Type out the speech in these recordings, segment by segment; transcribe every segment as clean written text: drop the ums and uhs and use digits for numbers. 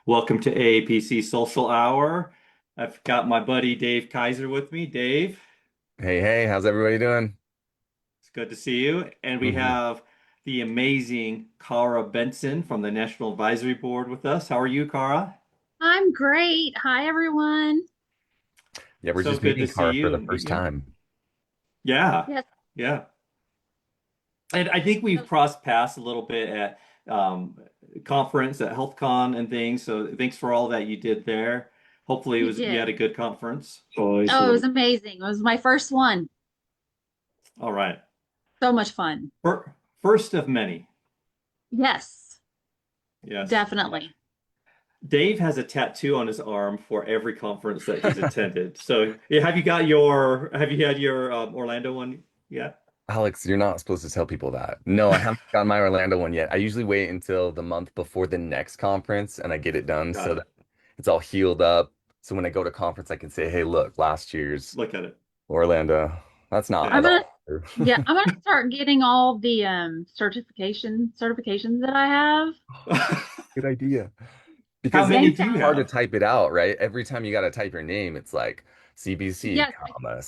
Welcome to AAPC Social Hour. I've got my buddy Dave Kaiser with me. Dave, Hey, hey, how's everybody doing? it's good to see you. And we hmm have the amazing Cara Benson from the National Advisory Board with us. How are you, Cara? I'm great. Hi, everyone. Yeah, we're So just good to meeting see Car for you the and meet first you. time. Yeah, Yes. yeah. And I think we've So crossed paths a little bit at conference at HealthCon and things. So thanks for all that you did there. Hopefully we you had did. a good conference. Oh, it was amazing. It was my first one. All right. So much fun. First of many. Yes, Yes. definitely. Dave has a tattoo on his arm for every conference that he's attended. So, yeah, have you had your Orlando one yet? Alex, you're not supposed to tell people that. No, I haven't gotten my Orlando one yet. I usually wait until the month before the next conference and I get it done Got so it. that it's all healed up. So when I go to conference, I can say, hey, look, last year's Look at it. Orlando. That's not I'm Yeah. at gonna, all true. yeah, I'm gonna start getting all the certifications that I have. Good idea. How Because many Thanks, do you it's Alex. hard to have? type it out, right? Every time you got to type your name, it's like CBC, Yes, comma,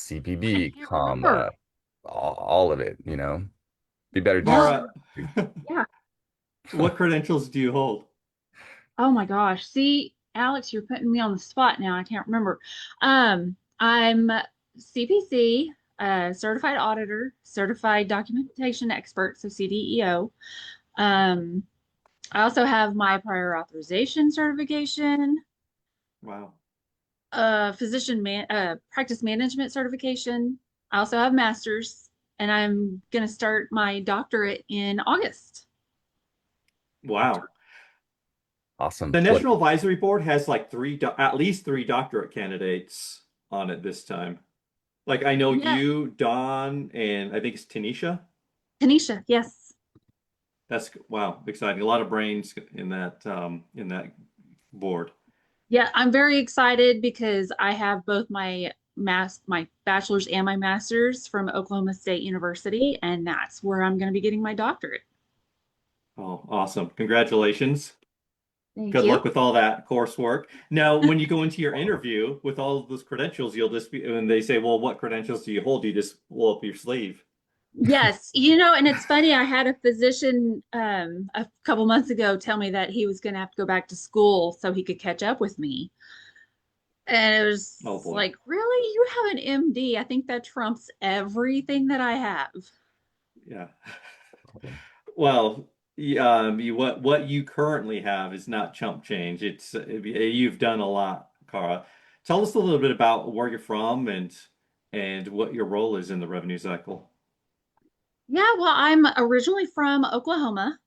I CPB, can't remember. comma, all of it, you know? Be better just No, Mara, yeah. what credentials do you hold? Oh my gosh. See, Alex, you're putting me on the spot now. I can't remember. I'm CPC, certified auditor, certified documentation expert, so CDEO. Um, I also have my prior authorization certification, Wow. practice management certification. I also have master's, and I'm going to start my doctorate in August. Wow. awesome. The What National Advisory Board has like at least three doctorate candidates on it this time. Like I know Yeah, you, Don, and I think it's Tanisha. Tanisha, yes. That's wow, exciting. A lot of brains in that board. Yeah, I'm very excited because I have both my bachelor's and my master's from Oklahoma State University, and that's where I'm going to be getting my doctorate. Oh, awesome. Congratulations. Thank Good luck you. with all that coursework. Now, when you go into your interview with all of those credentials, you'll just be, when they say, well, what credentials do you hold? You just pull up your sleeve. Yes, and it's funny. I had a physician a couple months ago tell me that he was going to have to go back to school so he could catch up with me. And it Oh was boy. like, really? You have an MD? I think that trumps everything that I have. Yeah. Well, what you currently have is not chump change. You've done a lot, Cara. Tell us a little bit about where you're from and what your role is in the revenue cycle. Yeah, well, I'm originally from Oklahoma.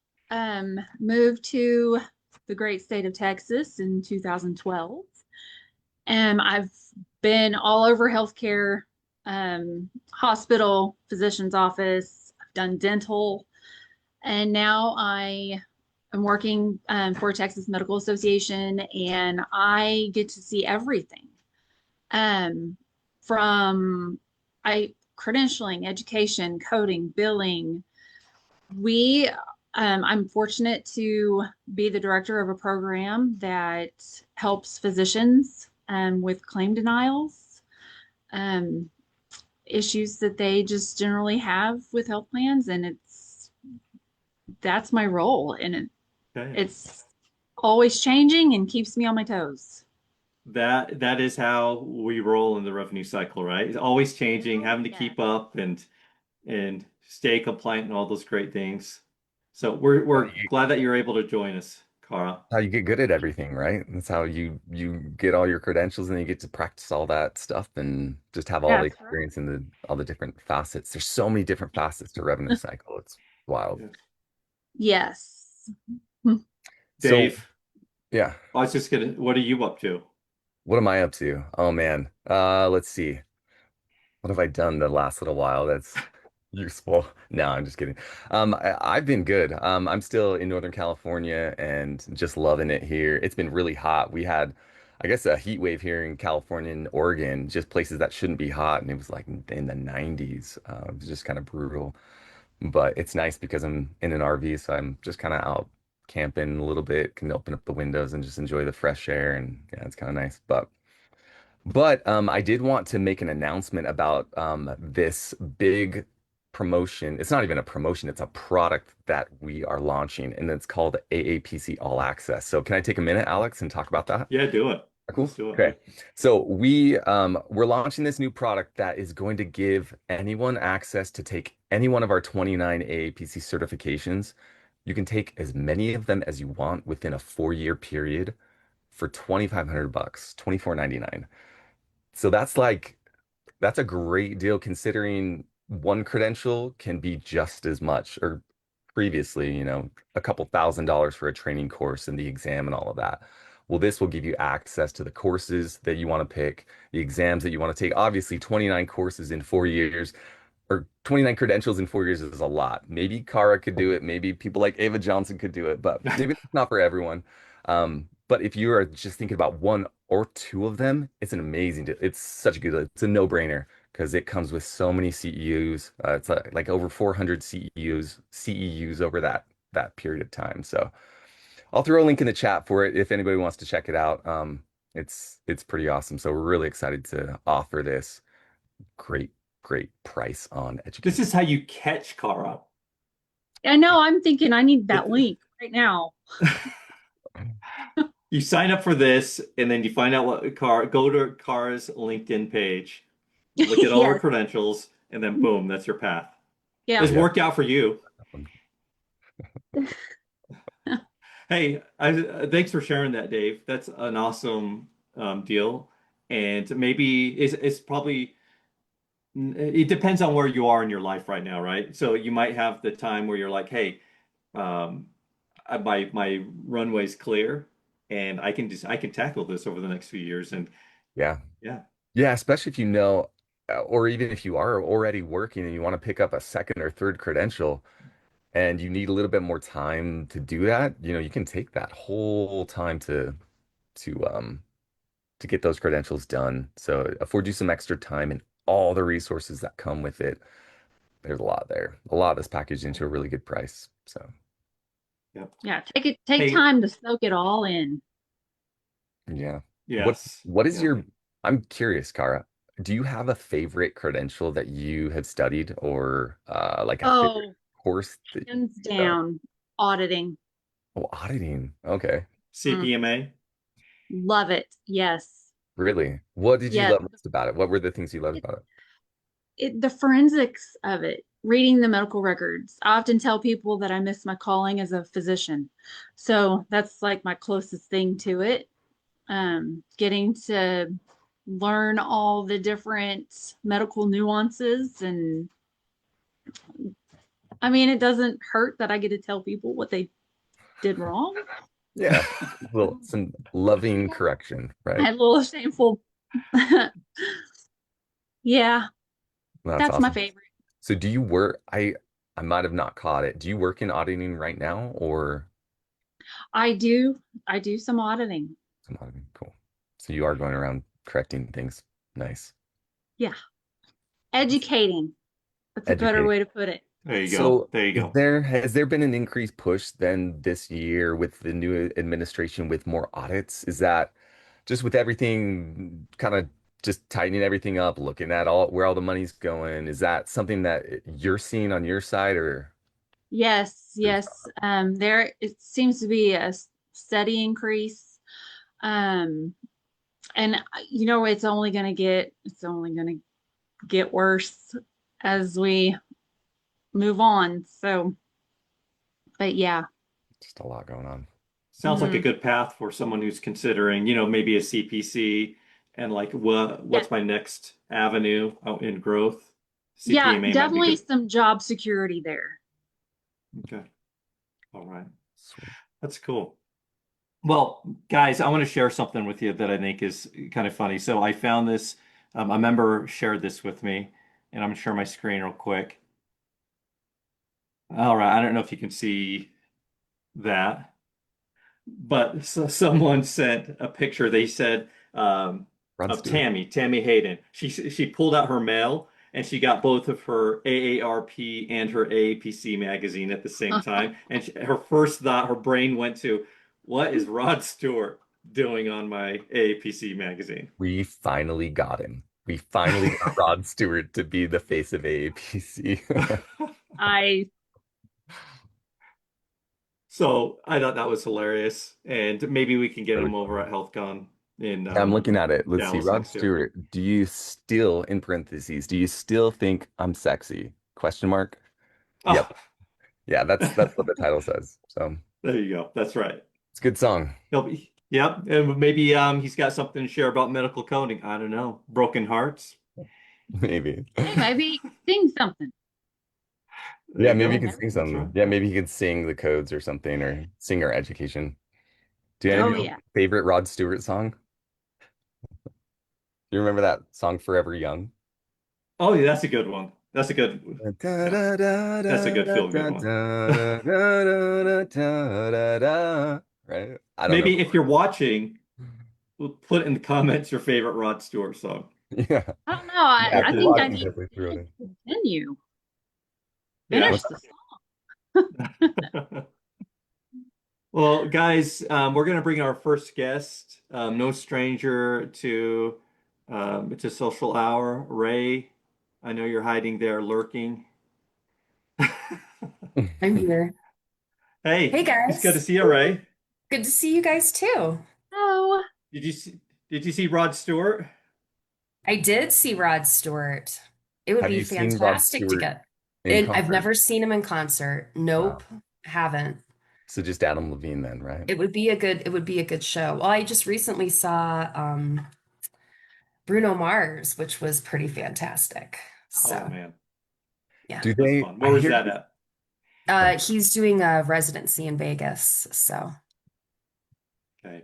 Moved to the great state of Texas in 2012. And I've been all over healthcare, hospital, physician's office. I've done dental, and now I am working for Texas Medical Association, and I get to see everything um, from I credentialing, education, coding, billing. We, I'm fortunate to be the director of a program that helps physicians with claim denials, um, issues that they just generally have with health plans, and that's my role, and Okay. it's always changing and keeps me on my toes. That is how we roll in the revenue cycle, right? It's always changing, Oh having to yeah, keep up and stay compliant and all those great things. So we're glad that you're able to join us, Cara. how you get good at everything, right? That's how you get all your credentials and you get to practice all that stuff and just have all the that's right. experience in the all the different facets. There's so many different facets to revenue cycle. It's wild. Yes. Yes. So Dave, yeah, I was just gonna, what are you up to? what am I up to? Oh man. Let's see. What have I done the last little while that's useful? No, I'm just kidding. I've been good. I'm still in Northern California and just loving it here. It's been really hot. We had, I guess, a heat wave here in California and Oregon, just places that shouldn't be hot, and it was like in the 90s. It was just kind of brutal. But it's nice because I'm in an RV, so I'm just kind of out camping a little bit, can open up the windows and just enjoy the fresh air, and yeah, it's kind of nice. But I did want to make an announcement about this big promotion. It's not even a promotion, it's a product that we are launching, and it's called AAPC All Access. So can I take a minute, Alex, and talk about that? Yeah, do it. Cool. Let's do it. Okay. So we're launching this new product that is going to give anyone access to take any one of our 29 AAPC certifications. You can take as many of them as you want within a 4-year period for 2,500 bucks, 24.99. So that's a great deal considering one credential can be just as much, or previously, a couple $1,000s for a training course and the exam and all of that. Well, this will give you access to the courses that you want to pick, the exams that you want to take. Obviously, 29 courses in 4 years or 29 credentials in 4 years is a lot. Maybe Kara could do it. Maybe people like Ava Johnson could do it, but maybe it's not for everyone. But if you are just thinking about one or two of them, it's an amazing deal. It's such a good, it's a no-brainer because it comes with so many CEUs. It's like over 400 CEUs over that period of time. So I'll throw a link in the chat for it if anybody wants to check it out. It's pretty awesome. So we're really excited to offer this great, great price on This education. is how you catch Kara. I know, I'm thinking I need that link right now. You sign up for this, and then you find out what go to Kara's LinkedIn page, look at all her Yes. credentials, and then boom, that's your path. Yeah. This worked out for you. Hey, thanks for sharing that, Dave. That's an awesome deal. And maybe it's probably it depends on where you are in your life right now, right? So you might have the time where you're like, hey, um, my runway's clear, and I can tackle this over the next few years. And Yeah. yeah, Yeah, especially if or even if you are already working and you want to pick up a second or third credential and you need a little bit more time to do that, you can take that whole time to um to get those credentials done. So it affords you some extra time and all the resources that come with it. There's a lot there. A lot that's packaged into a really good price. So yep. Yeah. Take Hey, time to soak it all in. yeah. What yes, what is yeah. I'm curious, Kara. Do you have a favorite credential that you have studied or like a favorite Oh, course that hands you've done? down, auditing. Oh, auditing. Okay. Mm, CPMA. love it. Yes. Really? What did you Yes. love most about it? What were the things you loved about it? The forensics of it, reading the medical records. I often tell people that I miss my calling as a physician. So that's like my closest thing to it. Getting to learn all the different medical nuances. And I mean, it doesn't hurt that I get to tell people what they did wrong. Yeah. Well, some loving correction, I right? had a little shameful. Yeah, That's that's my awesome. favorite. So do you work? I might have not caught it. Do you work in auditing right now or I do. I do some auditing. some auditing? Cool. So you are going around correcting things. Nice. Yeah. Educating. That's a better Educating. way to put it. There you go. So There you go. has there been an increased push then this year with the new administration with more audits? Is that just with everything kind of just tightening everything up, looking at all where all the money's going? Is that something that you're seeing on your side or Yes, yes. There it seems to be a steady increase. Um, and it's only gonna get worse as we move on. So, but yeah. just a lot going on? Sounds like a Mhm. good path for someone who's considering, maybe a CPC and like Yeah, what's my next avenue out in growth? yeah, CPMA might be definitely good. some job security there. Okay. All right. Sweet. That's cool. Well, guys, I want to share something with you that I think is kind of funny. So I found this, a member shared this with me, and I'm gonna share my screen real quick. All right. I don't know if you can see that. But someone sent a picture. They said Runs of through. Tammy Hayden. She pulled out her mail and she got both of her AARP and her AAPC magazine at the same time. And her first thought, her brain went to, what is Rod Stewart doing on my AAPC magazine? We finally got him. We finally got Rod Stewart to be the face of AAPC. I So I thought that was hilarious, and maybe we can get him over at HealthCon in I'm looking at it. Let's see. Dallas Rod next year. Stewart, do you still, in parentheses, do you still think I'm sexy? Question mark. Oh, Yep. Yeah, that's what the title says. So there you go. That's right. it's a good song. He'll be, yep, and maybe he's got something to share about medical coding. I don't know. Broken hearts. Maybe. hey, maybe sing something. There Yeah, you maybe he go. could sing That's something. right. Yeah, maybe he could sing the codes or something or sing our education. Do any of Oh you have yeah. a favorite Rod Stewart song? Do you remember that song Forever Young? Oh, yeah, that's a good one. That's a good. Da, Yeah, da, da, that's a da, good da, feel good da, one. da, da, da, da, da, da, da. Right? I don't know. Maybe if you're watching, we'll put in the comments your favorite Rod Stewart song. Yeah. I don't know. Yeah, if I you're think I watching, need definitely throw it to continue. Yeah. Finish the song. Well, guys, we're gonna bring our first guest, no stranger to Social Hour. Ray, I know you're hiding there, lurking. I'm here. Hey, Hey it's good to guys. see you, Ray. Good to see you guys too. Oh, Did you see, did you see Rod Stewart? I did see Rod Stewart. It would Have be you seen Rod fantastic to Stewart get. in And I've concert? never seen him in concert. Wow. Nope, haven't. So just Adam Levine then, right? It would be a good show. Well, I just recently saw Bruno Mars, which was pretty fantastic. Oh So, man, yeah. Do that's they, fun. I Where was hear, that at? He's doing a residency in Vegas. So, Okay,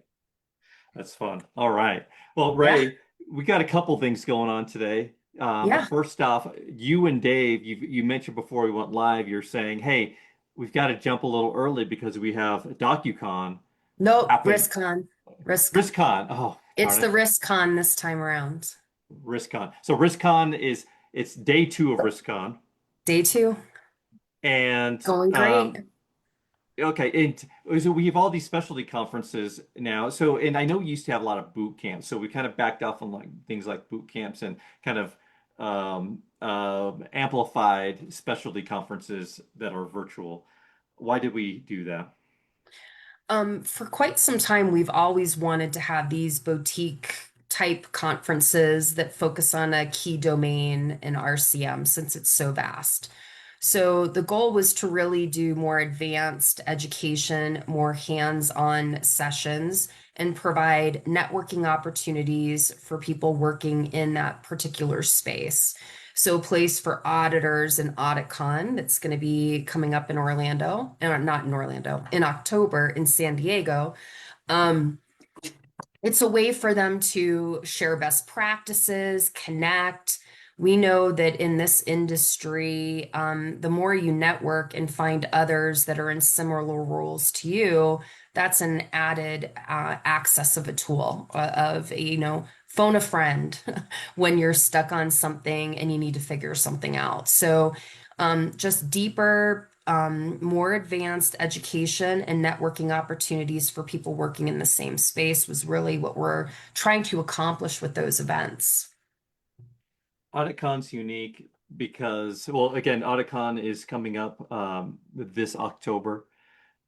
that's fun. All right. Well, yeah. Ray, we got a couple things going on today. Yeah. First off, you and Dave, you mentioned before we went live, you're saying, hey, we've got to jump a little early because we have DocuCon Nope, happening. RISKCON. Risk. RISKCon. Oh, It's darn the it. RISKCON this time around. RISKCon. So RISKCon it's day two of RISKCon. Day two, And going great. okay, and so we have all these specialty conferences now. So, and I know we used to have a lot of boot camps, so we kind of backed off on like things like boot camps and kind of amplified specialty conferences that are virtual. Why did we do that? For quite some time, we've always wanted to have these boutique type conferences that focus on a key domain in RCM since it's so vast. So the goal was to really do more advanced education, more hands-on sessions, and provide networking opportunities for people working in that particular space. So a place for auditors and AUDITCON that's going to be coming up in Orlando, not in Orlando, in October in San Diego. Um, it's a way for them to share best practices, connect. We know that in this industry, the more you network and find others that are in similar roles to you, that's an added access of a tool of phone a friend when you're stuck on something and you need to figure something out. So just deeper, more advanced education and networking opportunities for people working in the same space was really what we're trying to accomplish with those events. AuditCon's unique because, well, again, AuditCon is coming up this October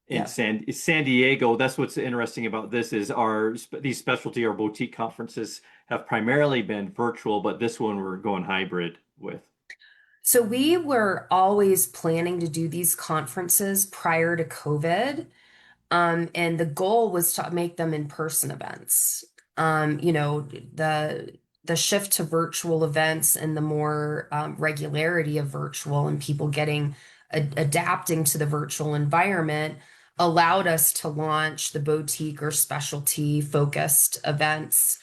in Yeah. San Diego. That's what's interesting about this is these specialty or boutique conferences have primarily been virtual, but this one we're going hybrid with. So we were always planning to do these conferences prior to COVID. And the goal was to make them in-person events. The shift to virtual events and the more regularity of virtual and people getting adapting to the virtual environment allowed us to launch the boutique or specialty focused events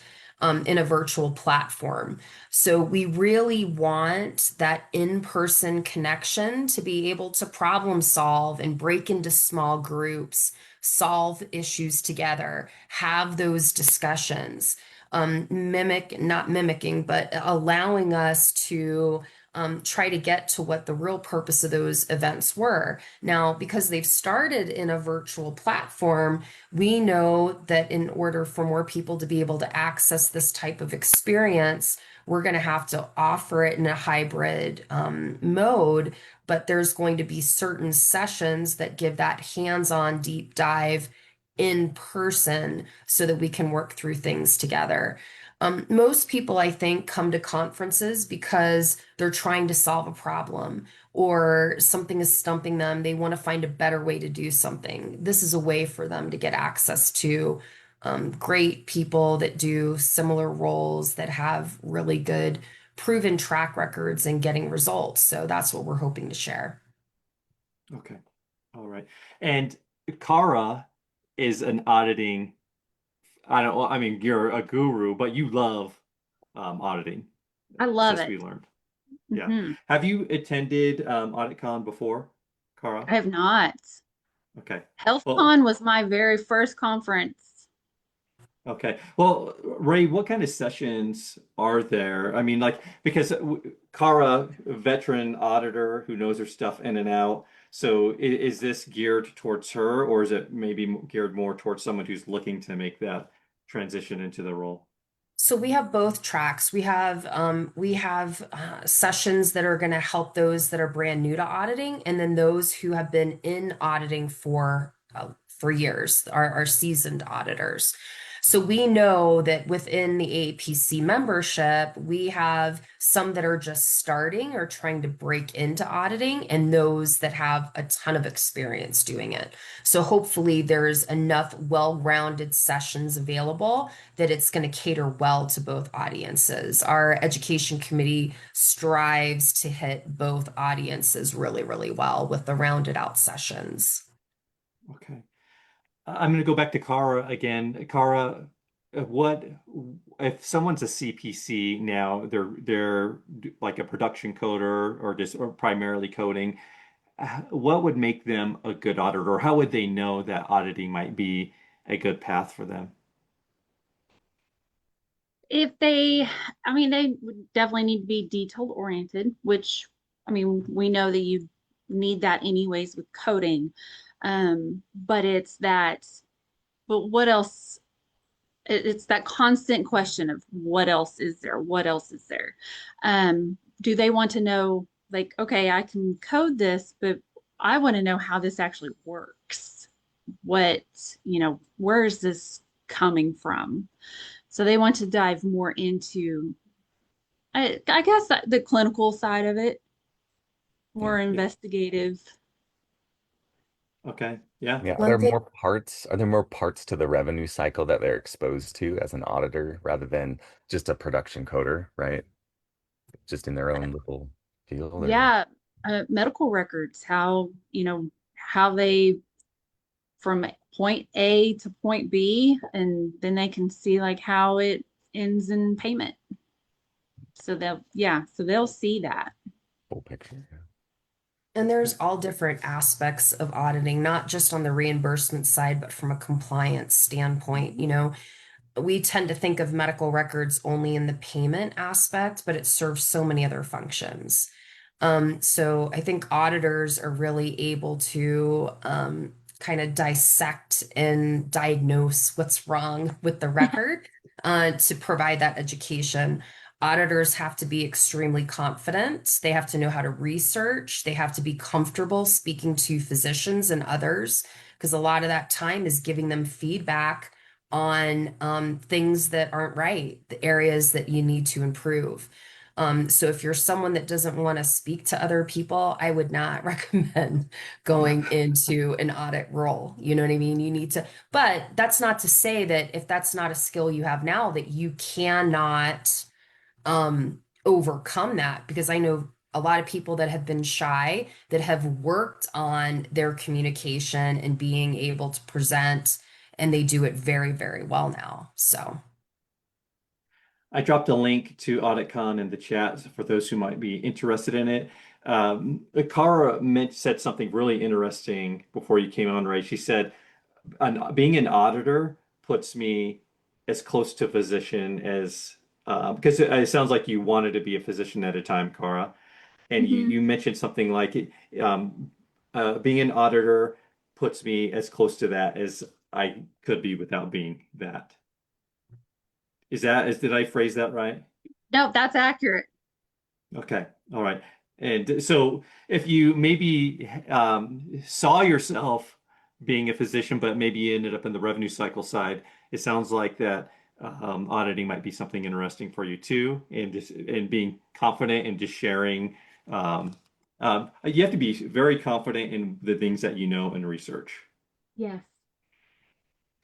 in a virtual platform. So we really want that in-person connection to be able to problem solve and break into small groups, solve issues together, have those discussions, not mimicking, but allowing us to try to get to what the real purpose of those events were. Now, because they've started in a virtual platform, we know that in order for more people to be able to access this type of experience, we're going to have to offer it in a hybrid mode, but there's going to be certain sessions that give that hands-on deep dive in person so that we can work through things together. Most people, I think, come to conferences because they're trying to solve a problem or something is stumping them. They want to find a better way to do something. This is a way for them to get access to great people that do similar roles that have really good proven track records in getting results. So that's what we're hoping to share. Okay. All right. And Kara is an auditing, I don't, I mean, you're a guru, but you love auditing, I love as it. we learned. Yeah. Hmm. Have you attended AUDITCON before, I Kara? have not. Okay. Well, HealthCon was my very first conference. okay. Well, Ray, what kind of sessions are there? I mean, like, because Kara, a veteran auditor who knows her stuff in and out. So is this geared towards her, or is it maybe geared more towards someone who's looking to make that transition into the role? So we have both tracks. We have sessions that are going to help those that are brand new to auditing, and then those who have been in auditing for years, are seasoned auditors. So we know that within the AAPC membership, we have some that are just starting or trying to break into auditing, and those that have a ton of experience doing it. So hopefully there's enough well-rounded sessions available that it's going to cater well to both audiences. Our education committee strives to hit both audiences really, really well with the rounded out sessions. Okay. I'm going to go back to Kara again. Kara, what if someone's a CPC now, they're like a production coder or just or primarily coding, what would make them a good auditor, or how would they know that auditing might be a good path for them? If they, I mean, they would definitely need to be detail oriented, which, I mean, we know that you need that anyways with coding. But it's that, but what else? It's that constant question of what else is there? What else is there? Do they want to know, like, okay, I can code this, but I want to know how this actually works. What, where is this coming from? So they want to dive more into, I guess, the clinical side of it, Yeah. more investigative. Okay. Yeah. Yeah. One thing Are there more parts to the revenue cycle that they're exposed to as an auditor rather than just a production coder, right? Just in their own little field or Yeah, medical records, how they from point A to point B, and then they can see like how it ends in payment. So they'll see that. full picture. Yeah. And Okay. there's all different aspects of auditing, not just on the reimbursement side, but from a compliance standpoint. We tend to think of medical records only in the payment aspect, but it serves so many other functions. So I think auditors are really able to kind of dissect and diagnose what's wrong with the record to provide that education. Auditors have to be extremely confident. They have to know how to research. They have to be comfortable speaking to physicians and others, because a lot of that time is giving them feedback on things that aren't right, the areas that you need to improve. So if you're someone that doesn't want to speak to other people, I would not recommend going into an audit role. You know what I mean? You need to, but that's not to say that if that's not a skill you have now, that you cannot overcome that, because I know a lot of people that have been shy that have worked on their communication and being able to present, and they do it very, very well now. So. I dropped a link to AuditCon in the chat for those who might be interested in it. Kara said something really interesting before you came on, Ray. She said, being an auditor puts me as close to physician as, because it sounds like you wanted to be a physician at a time, Kara. and Mhm. you mentioned something like being an auditor puts me as close to that as I could be without being that. Did I phrase that right? No, that's accurate. Okay. All right. And so if you maybe saw yourself being a physician, but maybe you ended up in the revenue cycle side, it sounds like that auditing might be something interesting for you too, and being confident and just sharing. Um, you have to be very confident in the things that you know and research. Yes.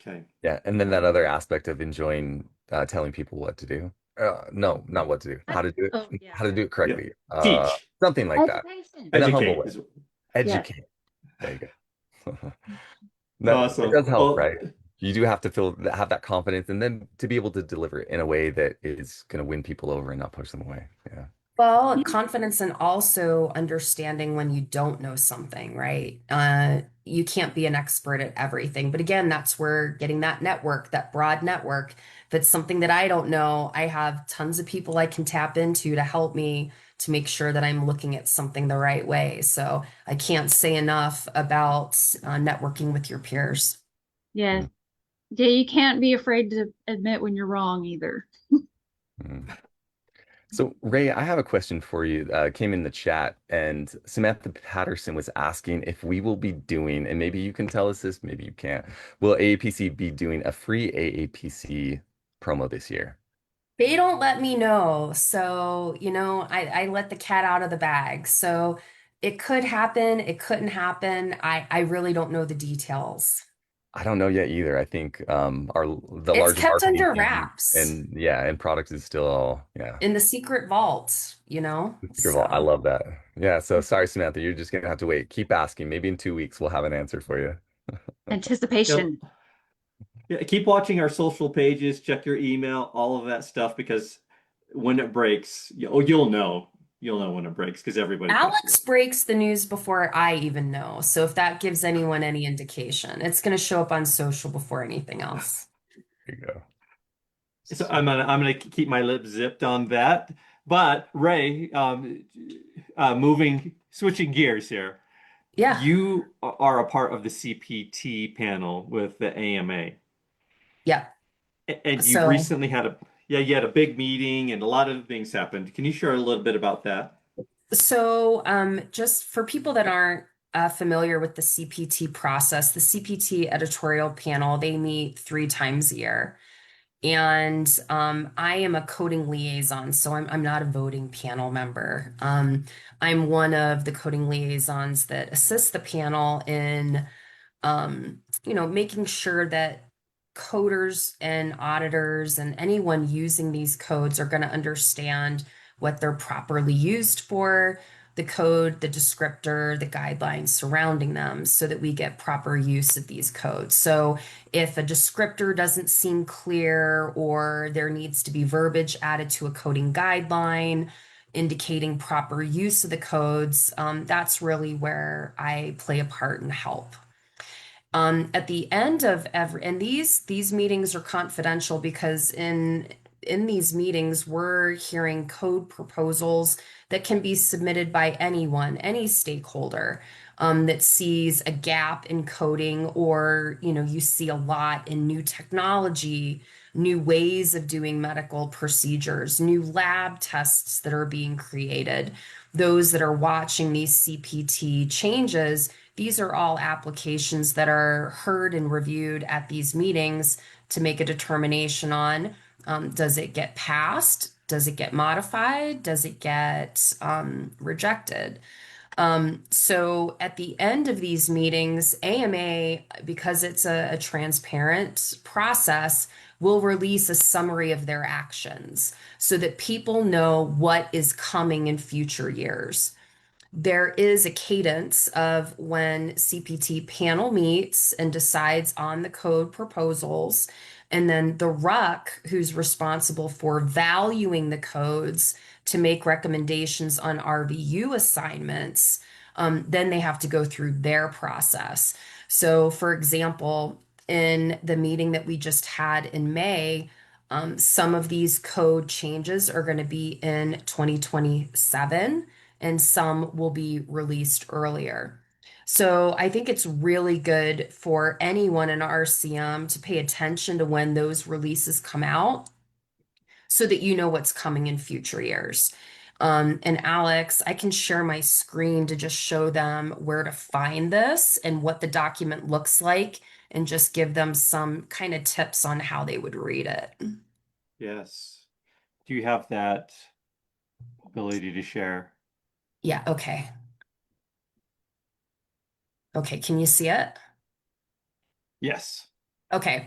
Okay. Yeah, and then that Um, other aspect of enjoying telling people what to do. No, not what to do. How to do it. Oh, yeah. How to do it yeah. correctly. Teach, Something like that Education. in a humble educate way. is Yes. Educate. There you go. That it awesome. does help, Well, right? You do have to have that confidence, and then to be able to deliver it in a way that is going to win people over and not push them away. Yeah. Well, confidence and also understanding when you don't know something, right? You can't be an expert at everything. But again, that's where getting that network, that broad network, if it's something that I don't know, I have tons of people I can tap into to help me to make sure that I'm looking at something the right way. So I can't say enough about networking with your peers. Yes. Yeah, you can't be afraid to admit when you're wrong either. Mhm. So, Ray, I have a question for you. Came in the chat, and Samantha Patterson was asking if we will be doing, and maybe you can tell us this, maybe you can't. Will AAPC be doing a free AAPC promo this year? They don't let me know. So, I let the cat out of the bag. So it could happen, it couldn't happen. I really don't know the details. I don't know yet either. I think the It's larger kept marketing under team wraps and yeah, and product is still yeah. in the secret vault. I So love that. Yeah, so sorry, Samantha, you're just gonna have to wait. Keep asking. Maybe in 2 weeks we'll have an answer for you. yep. Anticipation. Yeah, keep watching our social pages, check your email, all of that stuff, because when it breaks, you'll know. You'll know when it breaks because everybody puts it. Alex breaks the news before I even know. So if that gives anyone any indication, it's going to show up on social before anything else. There you go. So I'm gonna keep my lips zipped on that. But Ray, switching gears here, Yeah. you are a part of the CPT panel with the AMA, Yeah. and you So recently had you had a big meeting and a lot of things happened. Can you share a little bit about that? just for people that aren't familiar with the CPT process, the CPT editorial panel, they meet 3 times a year. And I am a coding liaison, so I'm not a voting panel member. I'm one of the coding liaisons that assist the panel in making sure that coders and auditors and anyone using these codes are going to understand what they're properly used for, the code, the descriptor, the guidelines surrounding them, so that we get proper use of these codes. So if a descriptor doesn't seem clear or there needs to be verbiage added to a coding guideline, indicating proper use of the codes, that's really where I play a part and help. At the end of every, and these meetings are confidential because in these meetings we're hearing code proposals that can be submitted by anyone, any stakeholder, that sees a gap in coding, or you see a lot in new technology, new ways of doing medical procedures, new lab tests that are being created. Those that are watching these CPT changes, these are all applications that are heard and reviewed at these meetings to make a determination on, does it get passed? Does it get modified? Does it get rejected? So at the end of these meetings, AMA, because it's a transparent process, will release a summary of their actions so that people know what is coming in future years. There is a cadence of when CPT panel meets and decides on the code proposals, and then the RUC, who's responsible for valuing the codes to make recommendations on RVU assignments, then they have to go through their process. So, for example, in the meeting that we just had in May, some of these code changes are going to be in 2027 and some will be released earlier. So I think it's really good for anyone in RCM to pay attention to when those releases come out so that you know what's coming in future years. And Alex, I can share my screen to just show them where to find this and what the document looks like, and just give them some kind of tips on how they would read it. Yes. Do you have that ability to share? Yeah, okay. Okay, can you see it? Yes. Okay,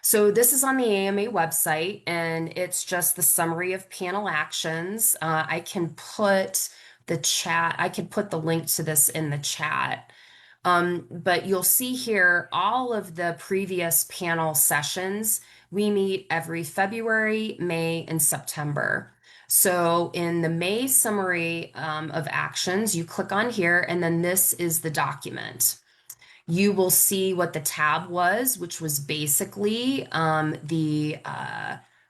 so this is on the AMA website, and it's just the summary of panel actions. I can put I could put the link to this in the chat. But you'll see here all of the previous panel sessions. We meet every February, May, and September. So in the May summary of actions, you click on here, and then this is the document. You will see what the tab was, which was basically the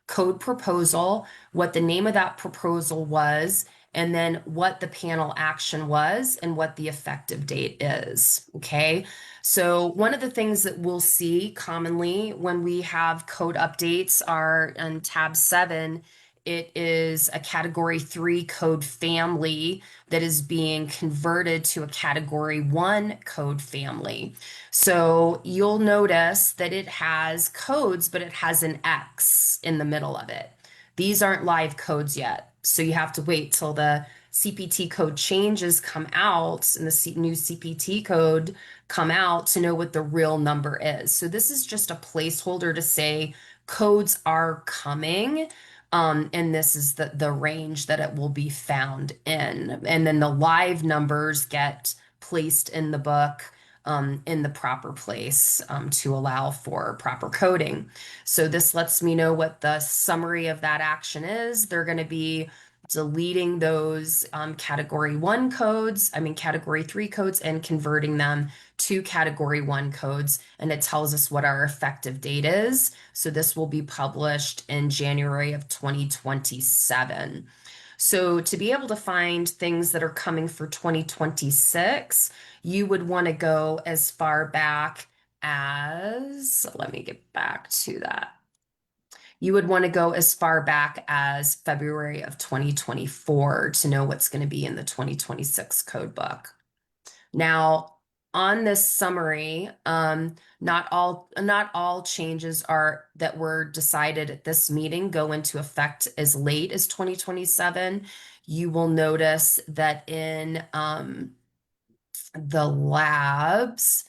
code proposal, what the name of that proposal was, and then what the panel action was and what the effective date is. Okay. So one of the things that we'll see commonly when we have code updates are on tab 7. It is a category 3 code family that is being converted to a category 1 code family. So you'll notice that it has codes, but it has an X in the middle of it. These aren't live codes yet. So you have to wait till the CPT code changes come out and the new CPT code come out to know what the real number is. So this is just a placeholder to say codes are coming. And this is the range that it will be found in. And then the live numbers get placed in the book in the proper place to allow for proper coding. So this lets me know what the summary of that action is. They're going to be deleting those category 3 codes, and converting them to category 1 codes. And it tells us what our effective date is. So this will be published in January of 2027. So to be able to find things that are coming for 2026, you would want to go as far back as, let me get back to that. You would want to go as far back as February of 2024 to know what's going to be in the 2026 code book. Now, on this summary, not all changes that were decided at this meeting go into effect as late as 2027. You will notice that in the labs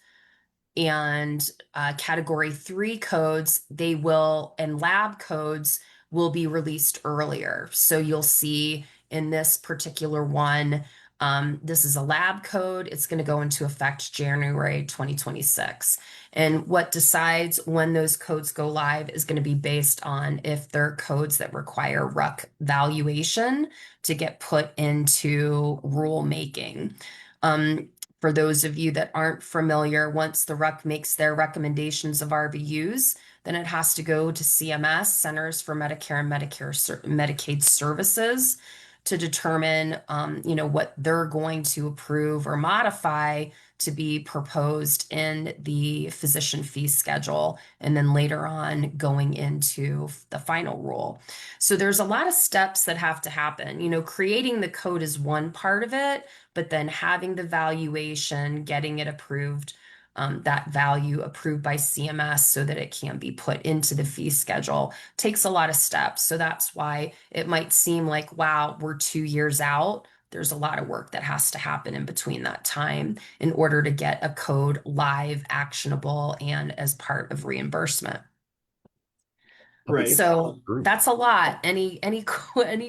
and category 3 codes, and lab codes will be released earlier. So you'll see in this particular one, this is a lab code. It's going to go into effect January 2026. And what decides when those codes go live is going to be based on if they're codes that require RUC valuation to get put into rule making. For those of you that aren't familiar, once the RUC makes their recommendations of RVUs, then it has to go to CMS, Centers for Medicare and Medicaid Services, to determine, what they're going to approve or modify to be proposed in the physician fee schedule, and then later on going into the final rule. So there's a lot of steps that have to happen. Creating the code is one part of it, but then having the valuation, getting it approved, that value approved by CMS so that it can be put into the fee schedule takes a lot of steps. So that's why it might seem like, wow, we're 2 years out. There's a lot of work that has to happen in between that time in order to get a code live, actionable, and as part of reimbursement. Right. So that's a lot. Any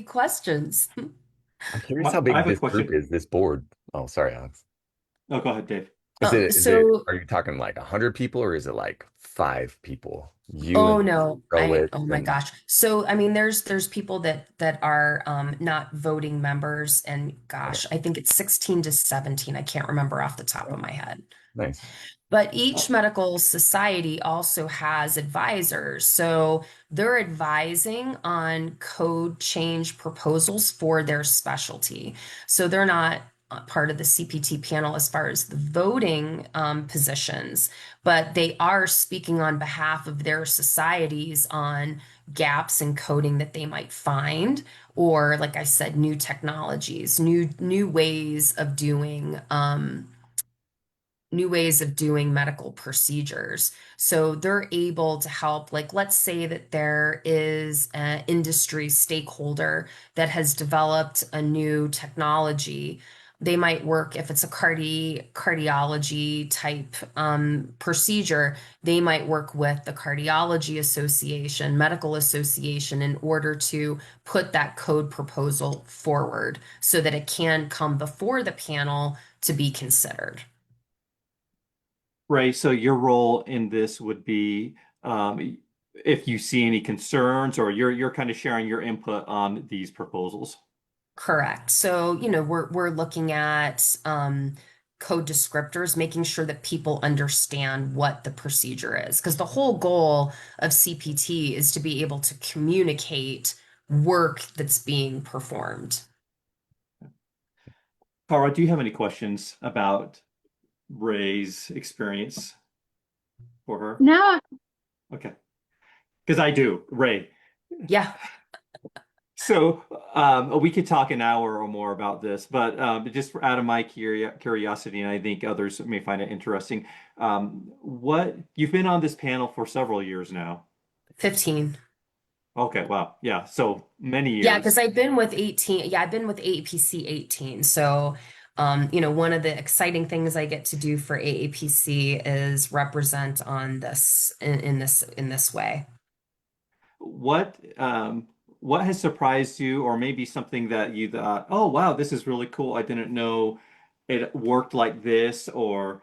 questions? I'm curious how I big have a this group question. is, this board. Oh, sorry, Alex. Oh, go ahead, Dave. Are you talking like 100 people, or is it like 5 people? You Oh and no, Rowlett oh my and gosh. So I mean there's people that are not voting members, and okay. gosh, I think it's 16 to 17. I can't remember off the top of my head. Nice. But each medical society also has advisors. So they're advising on code change proposals for their specialty. So they're not part of the CPT panel as far as the voting positions, but they are speaking on behalf of their societies on gaps in coding that they might find, or like I said, new technologies, new ways of doing medical procedures. So they're able to help, like, let's say that there is an industry stakeholder that has developed a new technology. They might work, if it's a cardiology type procedure, they might work with the Cardiology Association, Medical Association, in order to put that code proposal forward so that it can come before the panel to be considered. Ray, so your role in this would be if you see any concerns or you're kind of sharing your input on these proposals. Correct. So, we're looking at code descriptors, making sure that people understand what the procedure is. Because the whole goal of CPT is to be able to communicate work that's being performed. Cara, do you have any questions about Ray's experience for her? No, Okay. Because I do, Ray. Yeah. So we could talk an hour or more about this, but just out of my curiosity, and I think others may find it interesting, what you've been on this panel for several years now. 15. Okay, wow. Yeah, so many Yeah, years. because I've been with 18. Yeah, I've been with AAPC 18. So, one of the exciting things I get to do for AAPC is represent on this in this way. What has surprised you, or maybe something that you thought, oh wow, this is really cool. I didn't know it worked like this, or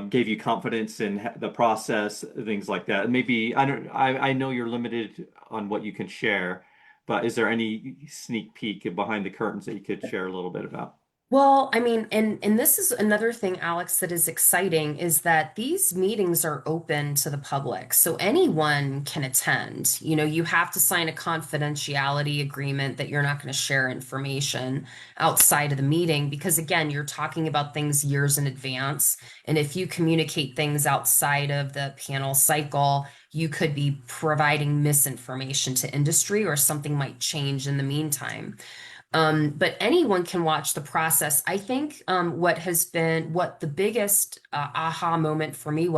gave you confidence in the process, things like that. Maybe I know you're limited on what you can share, but is there any sneak peek behind the curtains that you could share a little bit about? Well, I mean, and this is another thing, Alex, that is exciting is that these meetings are open to the public. So anyone can attend. You have to sign a confidentiality agreement that you're not going to share information outside of the meeting because again, you're talking about things years in advance. And if you communicate things outside of the panel cycle, you could be providing misinformation to industry or something might change in the meantime. But anyone can watch the process. I think what the biggest aha moment for me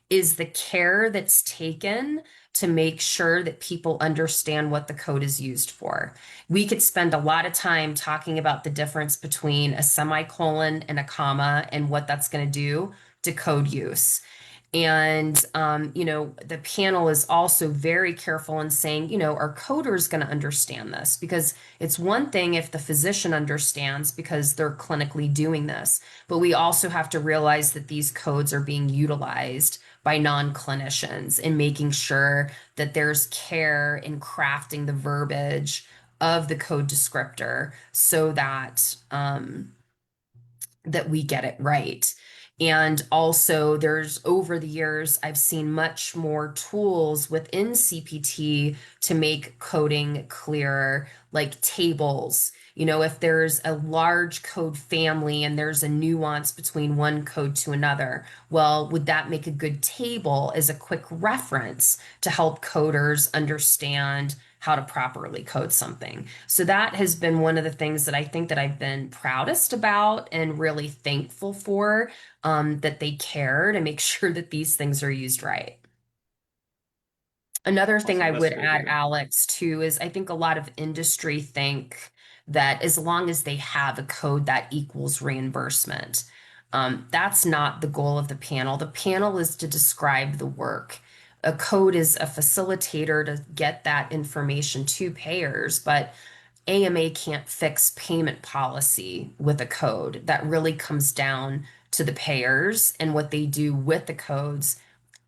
is the care that's taken to make sure that people understand what the code is used for. We could spend a lot of time talking about the difference between a semicolon and a comma and what that's going to do to code use. And, the panel is also very careful in saying, are coders going to understand this? Because it's one thing if the physician understands because they're clinically doing this, but we also have to realize that these codes are being utilized by non-clinicians and making sure that there's care in crafting the verbiage of the code descriptor so that we get it right. And also, there's over the years, I've seen much more tools within CPT to make coding clearer, like tables. If there's a large code family and there's a nuance between one code to another, well, would that make a good table as a quick reference to help coders understand how to properly code something? So that has been one of the things that I think that I've been proudest about and really thankful for, that they care to make sure that these things are used right. Another thing Awesome, I that's would great to add, hear. Alex, too, is I think a lot of industry think that as long as they have a code that equals reimbursement. That's not the goal of the panel. The panel is to describe the work. A code is a facilitator to get that information to payers, but AMA can't fix payment policy with a code. That really comes down to the payers and what they do with the codes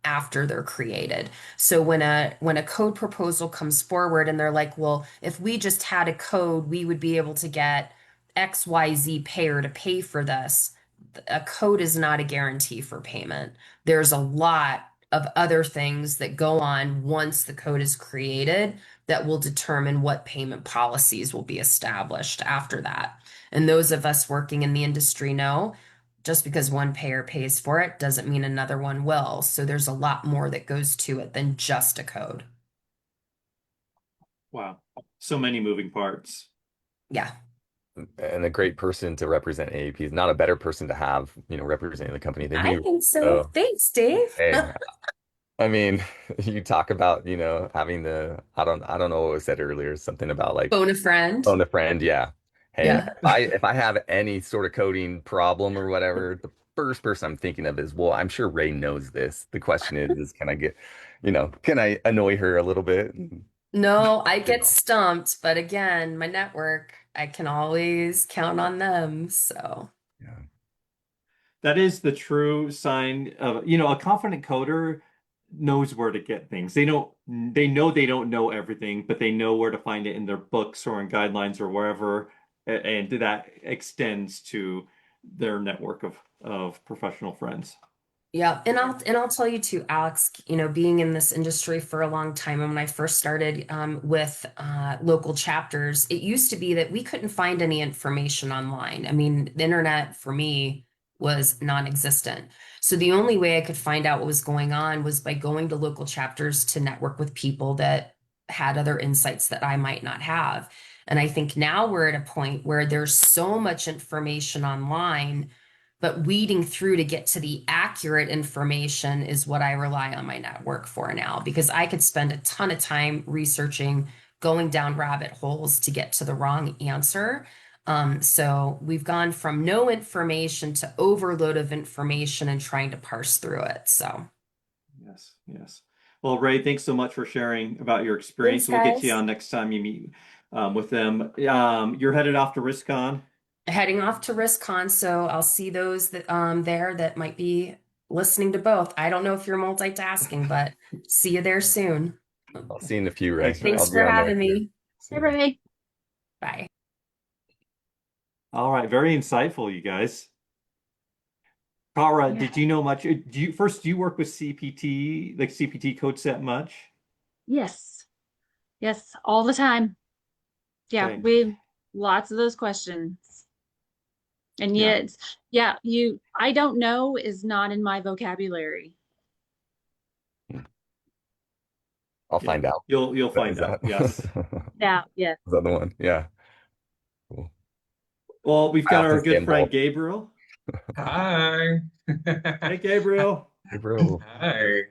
after they're created. So when a code proposal comes forward and they're like, well, if we just had a code, we would be able to get XYZ payer to pay for this. a code is not a guarantee for payment. There's a lot of other things that go on once the code is created that will determine what payment policies will be established after that. And those of us working in the industry know just because one payer pays for it doesn't mean another one will. So there's a lot more that goes to it than just a code. Wow. So many moving parts. Yeah. And a great person to represent AAP is not a better person to have, representing the company than I you. think so. So, Thanks, Dave. hey, I mean, you talk about, having I don't know what was said earlier, something about like Phone a friend. phone a friend. Yeah. Hey, Yeah. if I have any sort of coding problem or whatever, the first person I'm thinking of is, well, I'm sure Ray knows this. The question is can I annoy her a little bit? No, I You get know, stumped, but again, my network, I can always count on them. So, yeah. That is the true sign of, a confident coder knows where to get things. They know they don't know everything, but they know where to find it in their books or in guidelines or wherever. And that extends to their network of professional friends. yeah, and I'll tell you too, Alex, being in this industry for a long time, and when I first started with local chapters, it used to be that we couldn't find any information online. I mean, the internet for me was non-existent. So the only way I could find out what was going on was by going to local chapters to network with people that had other insights that I might not have. And I think now we're at a point where there's so much information online, but weeding through to get to the accurate information is what I rely on my network for now, because I could spend a ton of time researching, going down rabbit holes to get to the wrong answer. So we've gone from no information to overload of information and trying to parse through it. So Yes, yes. Well, Ray, thanks so much for sharing about your thanks, experience. We'll get you guys. on next time you meet with them. You're headed off to RISKCON. Heading off to RISKCON, so I'll see those that there that might be listening to both. I don't know if you're multitasking, but see you there soon. I'll see you in a few, Ray. Thanks, Ray. I'll Thanks be for on there having too. me. See Hey, you. Ray. Bye. All right, very insightful, you guys. Kara, Yeah. did you know much? Do you work with CPT, like CPT code set much? Yes. Yes, all the time. Yeah, Okay. we lots of those questions. And Yeah. yet, yeah, I don't know is not in my vocabulary. I'll Yeah. find out. You'll Is find that out. Yes. Yeah, yeah. is that the one? Yeah. Cool. Well, we've I got often our stay good friend involved. Gabriel. Hi. Hey, Gabriel. Hey, bro. Hi.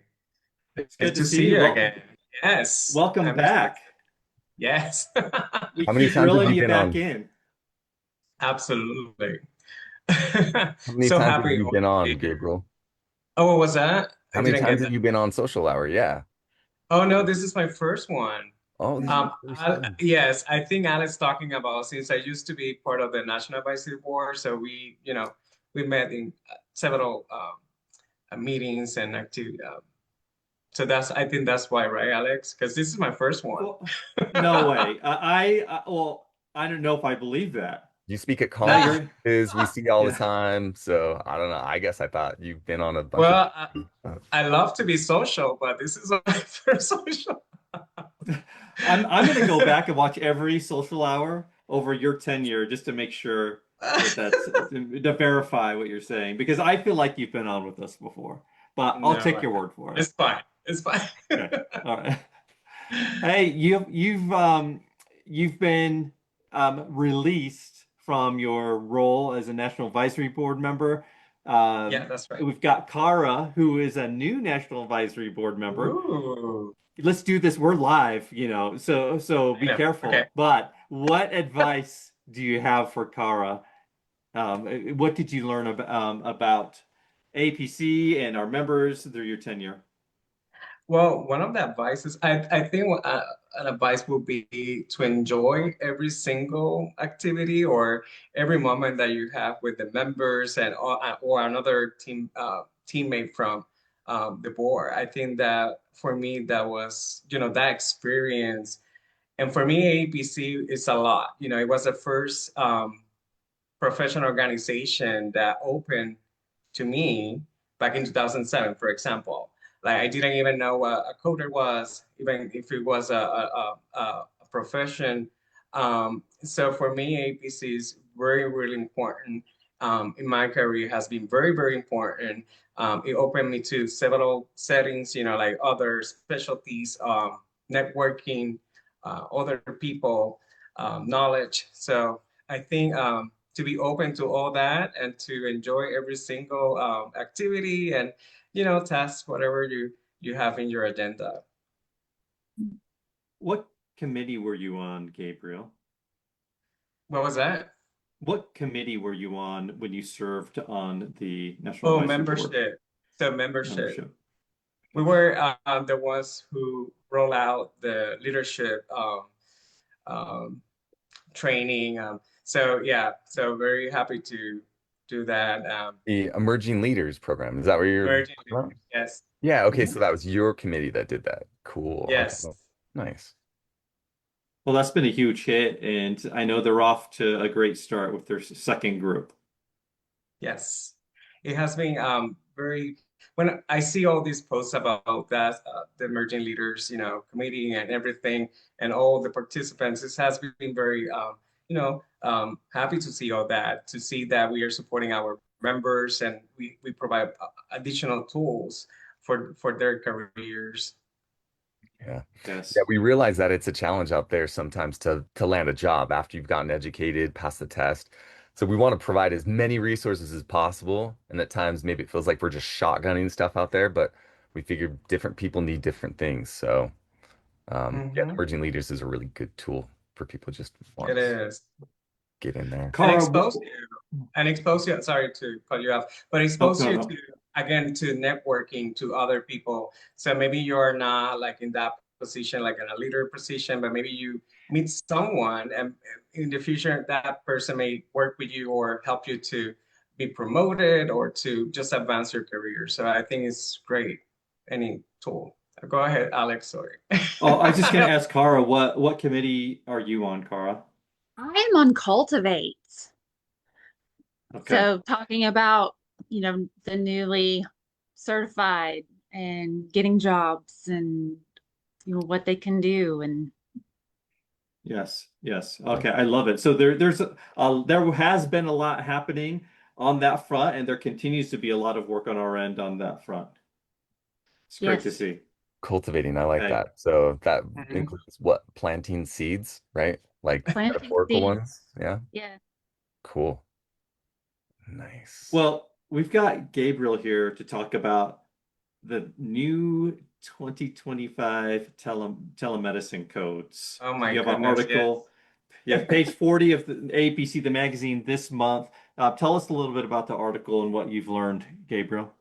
It's Nice good to to see see you. you Well, again. Yes, welcome I'm excited. back. Yes, We How many keep times have reeling you you been back on? in. absolutely. How many So times have happy you been always to on, be here. Gabriel? Oh, what was that? How I many didn't times get have that. you been on Social Hour? Yeah. Oh no, this is my first one. Oh, this is your first time. Yes, I think Alex talking about since I used to be part of the National Advisory Board, so we met in several meetings and activity. So I think that's why, right, Alex? Because this is my first one. Well, no way. Well, I don't know if I believe that. You speak at Now you're, conferences we see all the yeah. time. So I don't know. I guess I thought you've been on a bunch of. Well, uh, I love to be social, but this is my first social. I'm gonna go back and watch every social hour over your tenure just to make sure that's to verify what you're saying because I feel like you've been on with us before, but I'll No, take your word for it. it's fine. It's fine. Okay. All right. Hey, you've been released from your role as a National Advisory Board member. Yeah, that's right. We've got Kara, who is a new National Advisory Board member. Ooh, Let's do this. We're live, so I be know. Okay. careful. But what advice do you have for Kara? What did you learn about APC and our members through your tenure? Well, one of the advices, I think an advice would be to enjoy every single activity or every moment that you have with the members and or another teammate from the board. I think that for me, that was, that experience. And for me, AAPC is a lot. It was the first professional organization that opened to me back in 2007, for example. Like I didn't even know what a coder was, even if it was a profession. So for me, APC is very, really important. In my career has been very, very important. It opened me to several settings, like other specialties, networking, other people, knowledge. So I think to be open to all that and to enjoy every single activity and task, whatever you have in your agenda. What committee were you on, Gabriel? What was that? What committee were you on when you served on the National Oh, Advisory Board? membership. So membership. Membership. We were the ones who roll out the leadership um, training. So yeah, so very happy to do that. The Emerging Leaders Program. Is that what you're Emerging talking about? leaders, yes, Yeah, okay, Yeah. so that was your committee that did that. Cool. yes. Okay. Nice. Well, that's been a huge hit, and I know they're off to a great start with their second group. Yes, it has been very. When I see all these posts about that, the emerging leaders, committee and everything, and all the participants, it has been very, happy to see all that, to see that we are supporting our members and we provide additional tools for their careers. Yeah. Yes. Yeah, we realize that it's a challenge out there sometimes to land a job after you've gotten educated, passed the test. So we want to provide as many resources as possible. And at times maybe it feels like we're just shotgunning stuff out there, but we figure different people need different things. So yeah, Hmm. Emerging Leaders is a really good tool for people who just want It to is. get in there. And Cara, expose you, sorry to cut you off, but oh, expose no, you no. to, again, to networking to other people. So maybe you're not like in that position, like in a leader position, but maybe you meet someone and in the future that person may work with you or help you to be promoted or to just advance your career. So I think it's great, any tool. Go ahead, Alex, sorry. Oh, I was just going to ask Cara, what committee are you on, Cara? I am on Cultivate. Okay. So talking about, the newly certified and getting jobs and what they can do and Yes, yes. Okay, I love it. So there has been a lot happening on that front, and there continues to be a lot of work on our end on that front. It's great to yes, see. Cultivating, I like Okay. that. So that Mhm. includes what? Planting seeds, right? Like planting metaphorical seeds. ones. Yeah. Yeah. Cool. Nice. Well, we've got Gabriel here to talk about the new 2025 telemedicine codes. Oh my You have an goodness, yes. article. You have page 40 of the AAPC, the magazine this month. Tell us a little bit about the article and what you've learned, Gabriel.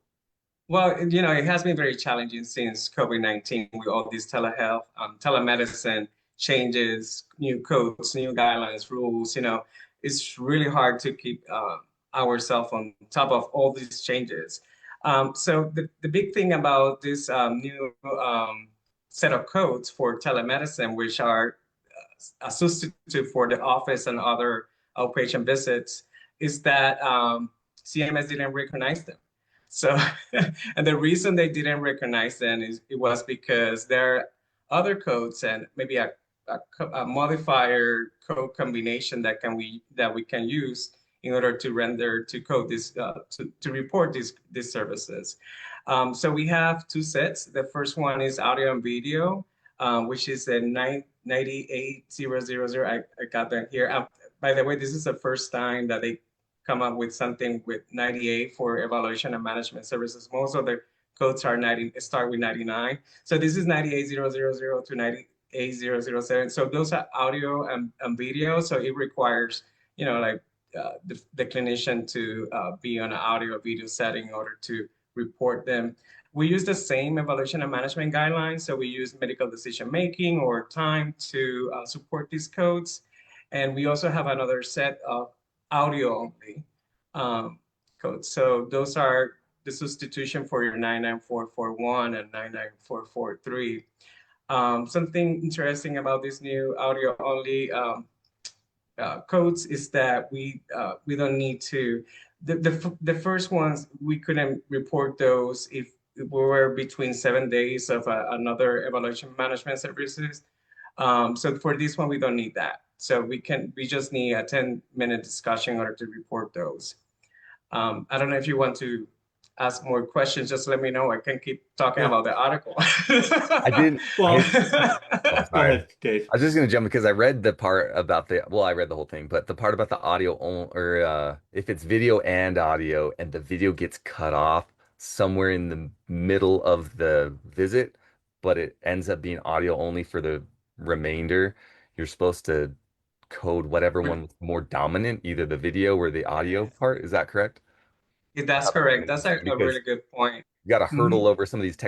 Well, it has been very challenging since COVID-19 with all these telehealth, telemedicine changes, new codes, new guidelines, rules. It's really hard to keep ourselves on top of all these changes. So the big thing about this new set of codes for telemedicine, which are a substitute for the office and other outpatient visits, is that CMS didn't recognize them. So, and the reason they didn't recognize them is it was because there are other codes and maybe a modifier code combination that we can use in order to render to code this to report these services. So we have two sets. The first one is audio and video, which is a 98000. I got that here. By the way, this is the first time that they come up with something with 98 for evaluation and management services. Most of the codes start with 99. So this is 98000 to 98007. So those are audio and video. So it requires, like the clinician to be on an audio video setting in order to report them. We use the same evaluation and management guidelines. So we use medical decision making or time to support these codes. And we also have another set of audio only codes. So those are the substitution for your 99441 and 99443. Something interesting about this new audio only codes is that we don't need to the first ones we couldn't report those if we were between 7 days of another evaluation management services. So for this one we don't need that. So we just need a 10-minute discussion in order to report those. I don't know if you want to ask more questions, just let me know. I can keep talking Yeah. about the article. I didn't. Well, Oh, go sorry. ahead, Dave. I was just gonna jump because I read the part about I read the whole thing, but the part about the audio only, or if it's video and audio, and the video gets cut off somewhere in the middle of the visit, but it ends up being audio only for the remainder, you're supposed to code whatever one was more dominant, either the video or the audio part. Is that correct? That's correct. That's a Because really good point. you got to Mhm. hurdle over some of these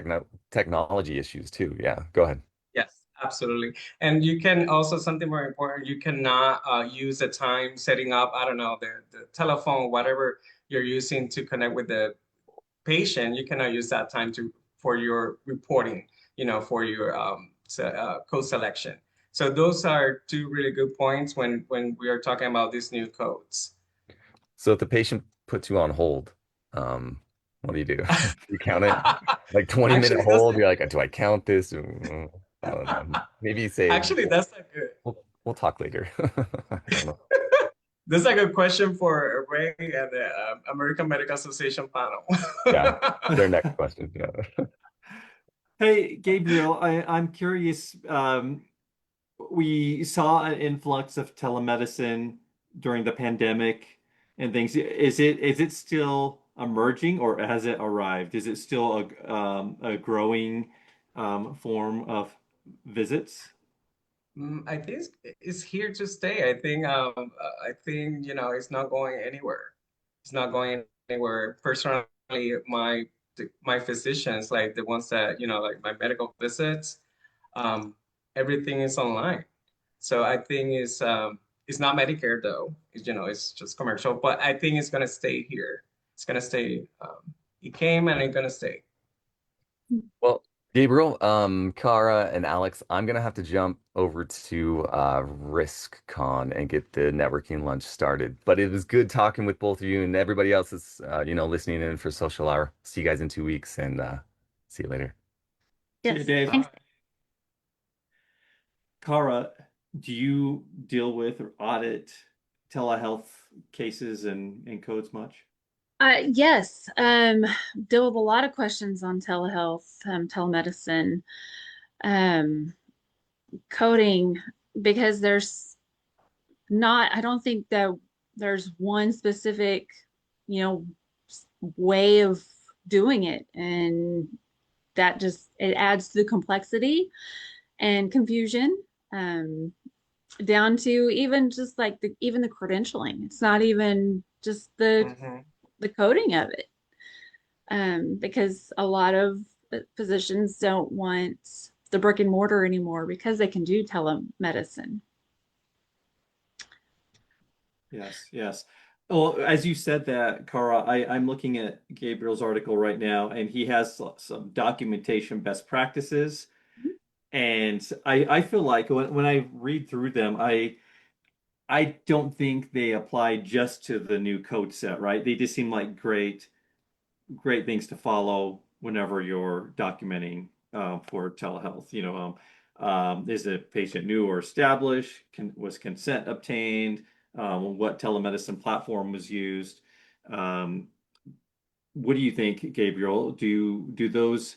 technology issues too. Yeah, go ahead. Yes, absolutely. And you can also, something more important, you cannot use the time setting up, I don't know, the telephone, whatever you're using to connect with the patient. You cannot use that time for your reporting, for your code selection. So those are two really good points when we are talking about these new codes. So if the patient puts you on hold, what do you do? You count it? Like 20-minute Actually, that's hold, you're like, do I count this? I don't know. Maybe you say actually that's a good we'll talk later. I don't know. This is a good question for Ray and the American Medical Association panel. Yeah, their next question. Yeah. Hey, Gabriel, I'm curious. We saw an influx of telemedicine during the pandemic and things. Is it still emerging or has it arrived? Is it still a growing form of visits? I think it's here to stay. I think it's not going anywhere. It's not going anywhere. Personally, my physicians, like the ones that like my medical visits, um, everything is online. So I think it's not Medicare though. It's just commercial. But I think it's gonna stay here. It's gonna stay. It came and it's gonna stay. Well, Gabriel, Cara, and Alex, I'm gonna have to jump over to RISKCON and get the networking lunch started. But it was good talking with both of you and everybody else that's listening in for social hour. See you guys in 2 weeks and see you later. See you, Yes. Dave. Thanks. Cara, do you deal with or audit telehealth cases and codes much? Yes, deal with a lot of questions on telehealth, telemedicine, um, coding, because I don't think that there's one specific, you know, way of doing it. And that it adds to the complexity and confusion, down to even just like even the credentialing. It's not even just Mhm. the coding of it, because a lot of physicians don't want the brick and mortar anymore because they can do telemedicine. Yes, yes. Well, as you said that, Cara, I'm looking at Gabriel's article right now, and he has some documentation best practices. And I feel like when I read through them, I don't think they apply just to the new code set, right? They just seem like great things to follow whenever you're documenting for telehealth. Is the patient new or established? Was consent obtained? What telemedicine platform was used? Um, what do you think, Gabriel? Do those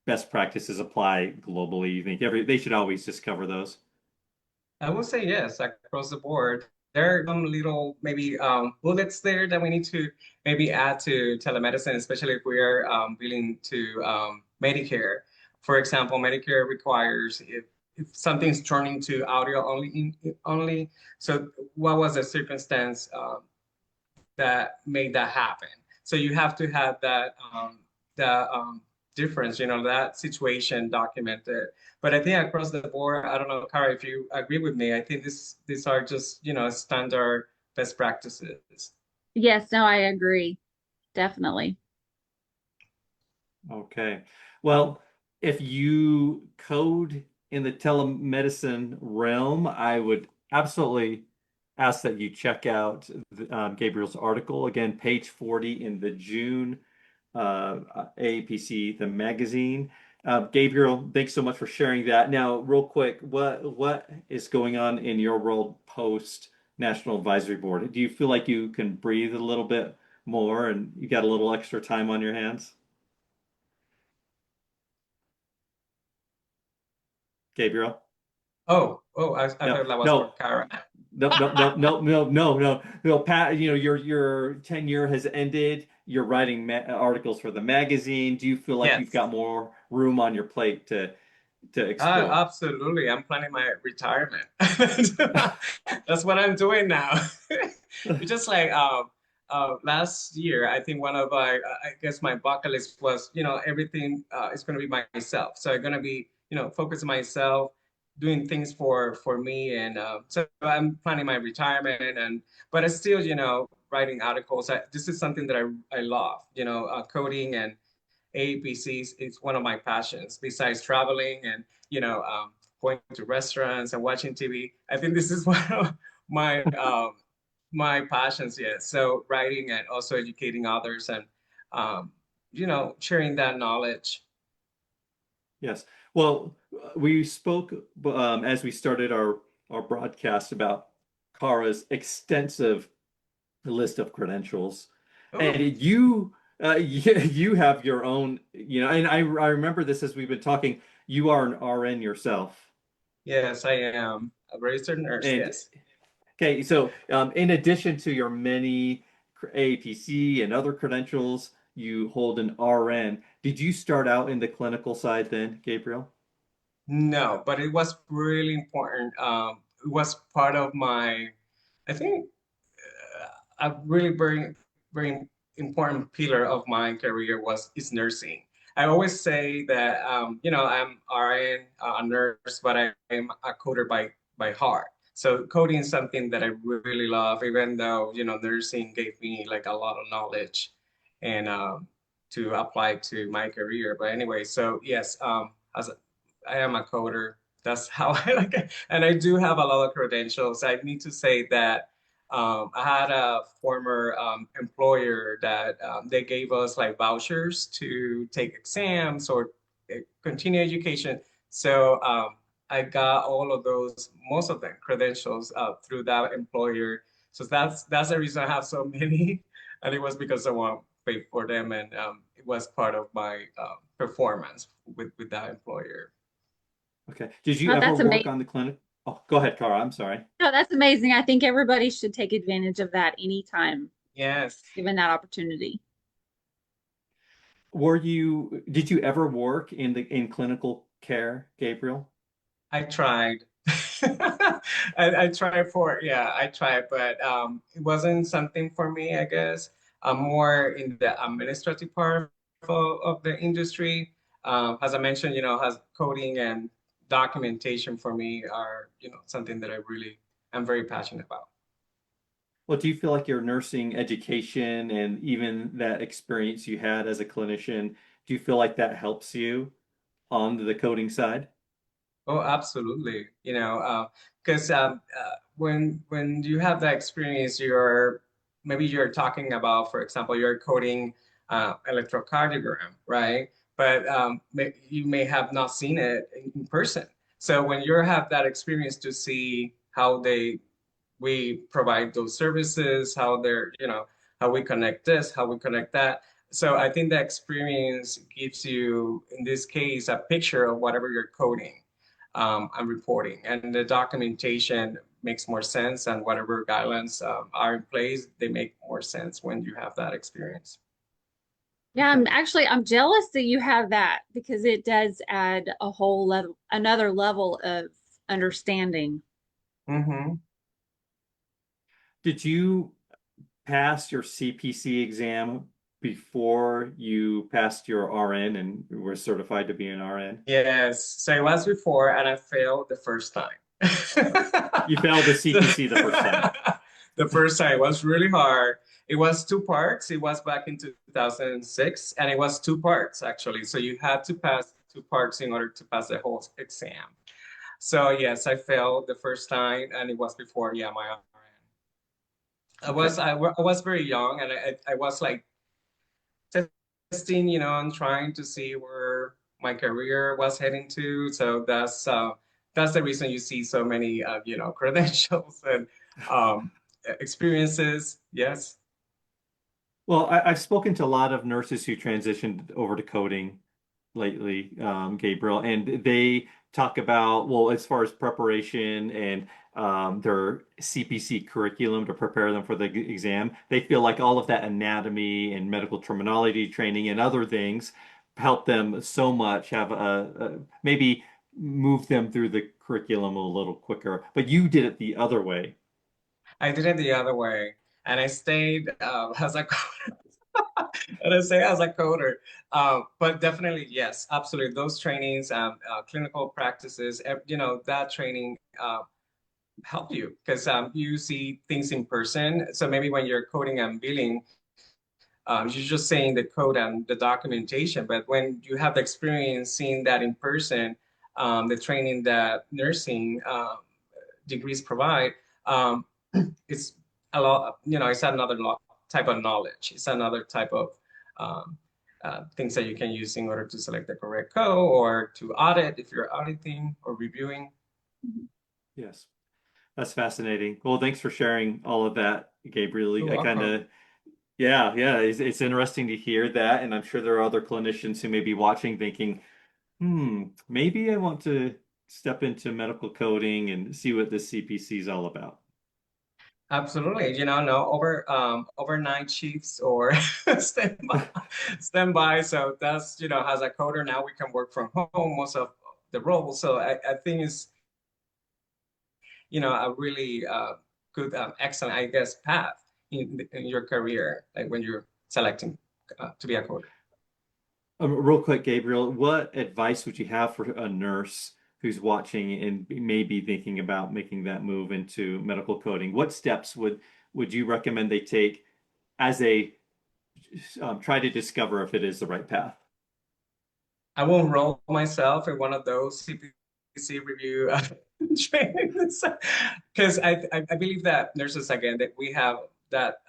best practices apply globally? You think they should always just cover those? I would say yes, across the board. There are some little maybe bullets there that we need to maybe add to telemedicine, especially if we're billing to Medicare. For example, Medicare requires if something's turning to audio only. So what was the circumstance that made that happen? So you have to have that difference, that situation documented. But I think across the board, I don't know, Cara, if you agree with me, I think these are just, standard best practices. Yes, no, I agree. Definitely. Okay. Well, if you code in the telemedicine realm, I would ask that you check out Gabriel's article. Again, page 40 in the June AAPC, the magazine. Gabriel, thanks so much for sharing that. Now, real quick, what is going on in your world post National Advisory Board? Do you feel like you can breathe a little bit more and you got a little extra time on your hands? Gabriel? I No, thought that was for no, Kara. no, Pat, your tenure has ended. You're writing ma articles for the magazine. Do you feel like you've Yes. got more room on your plate to explore? Absolutely. I'm planning my retirement. That's what I'm doing now. It's just like last year, I think one of I guess my bucket list was, everything is going to be myself. So I'm going to be, focus on myself, doing things for me, and so I'm planning my retirement, but I still, writing articles. This is something that I love, coding and AAPC is one of my passions besides traveling and going to restaurants and watching TV. I think this is one of my my passions. Yeah. So writing and also educating others and sharing that knowledge. Yes. Well, we spoke as we started our broadcast about Kara's extensive list of credentials, and Oh, you have your own, and I remember this as we've been talking. You are an RN yourself, yes, I am a registered nurse. and Yes. okay, so in addition to your many APC and other credentials, you hold an RN. Did you start out in the clinical side then, Gabriel? No, but it was really important. It was part of my, I think, a really very important pillar of my career is nursing. I always say that I'm RN, a nurse, but I am a coder by heart. So coding is something that I really love, even though nursing gave me like a lot of knowledge and to apply to my career. But anyway, so yes, I am a coder. That's how I like it, and I do have a lot of credentials. I need to say that I had a former employer that they gave us like vouchers to take exams or continue education. So I got all of those, most of them credentials through that employer. So that's the reason I have so many, and it was because someone paid for them, and it was part of my performance with that employer. Okay. Did you Oh, ever that's work amazing. on the clinic? Oh, go ahead, Cara. I'm sorry. No, that's amazing. I think everybody should take advantage of that anytime Yes. given that opportunity. Did you ever work in clinical care, Gabriel? I tried. I tried I tried, but it wasn't something for me, I guess. I'm more in the administrative part of the industry. As I mentioned, has coding and documentation for me are, something that I really am very passionate about. Well, do you feel like your nursing education and even that experience you had as a clinician, do you feel like that helps you on the coding side? Oh, absolutely. Because when you have that experience, maybe you're talking about, for example, you're coding electrocardiogram, right? But you may have not seen it in person. So when you have that experience to see how we provide those services, how we connect this, how we connect that. So I think the experience gives you, in this case, a picture of whatever you're coding and reporting. And the documentation makes more sense, and whatever guidelines are in place, they make more sense when you have that experience. Yeah, Okay. I'm jealous that you have that because it does add a whole level, another level of understanding. Mm-hmm. Did you pass your CPC exam before you passed your RN and were certified to be an RN? Yes. So it was before, and I failed the first time. You failed the So, CPC the first time. the first time was really hard. It was two parts. It was back in 2006, and it was two parts actually. So you had to pass two parts in order to pass the whole exam. So yes, I failed the first time, and it was before, yeah, my RN. Okay. I was very young, and I was like testing, and trying to see where my career was heading to. So that's the reason you see so many credentials and um, experiences. Yes. Well, I've spoken to a lot of nurses who transitioned over to coding lately, Gabriel, and they talk about, well, as far as preparation and their CPC curriculum to prepare them for the exam, they feel like all of that anatomy and medical terminology training and other things help them so much, have maybe move them through the curriculum a little quicker. But you did it the other way. I did it the other way, and I stayed as a and I say as a coder. But definitely, yes, absolutely. Those trainings, clinical practices, that training help you because you see things in person. So maybe when you're coding and billing, you're just saying the code and the documentation. But when you have the experience seeing that in person, the training that nursing degrees provide, um, it's a lot, it's another type of knowledge. It's another type of um, things that you can use in order to select the correct code or to audit if you're auditing or reviewing. Yes. That's fascinating. Well, thanks for sharing all of that, You're Gabriel. I kind welcome. of, yeah, it's interesting to hear that. And I'm sure there are other clinicians who may be watching thinking, maybe I want to step into medical coding and see what this CPC is all about. Absolutely. No overnight shifts or standby, standby. So that's, as a coder now we can work from home most of the roles. So I think it's, a really good, excellent, I guess, path in your career, like when you're selecting to be a coder. Real quick, Gabriel, what advice would you have for a nurse who's watching and may be thinking about making that move into medical coding? What steps would you recommend they take as they try to discover if it is the right path? I will enroll myself in one of those CPC review trainings because I believe that nurses, again, that we have that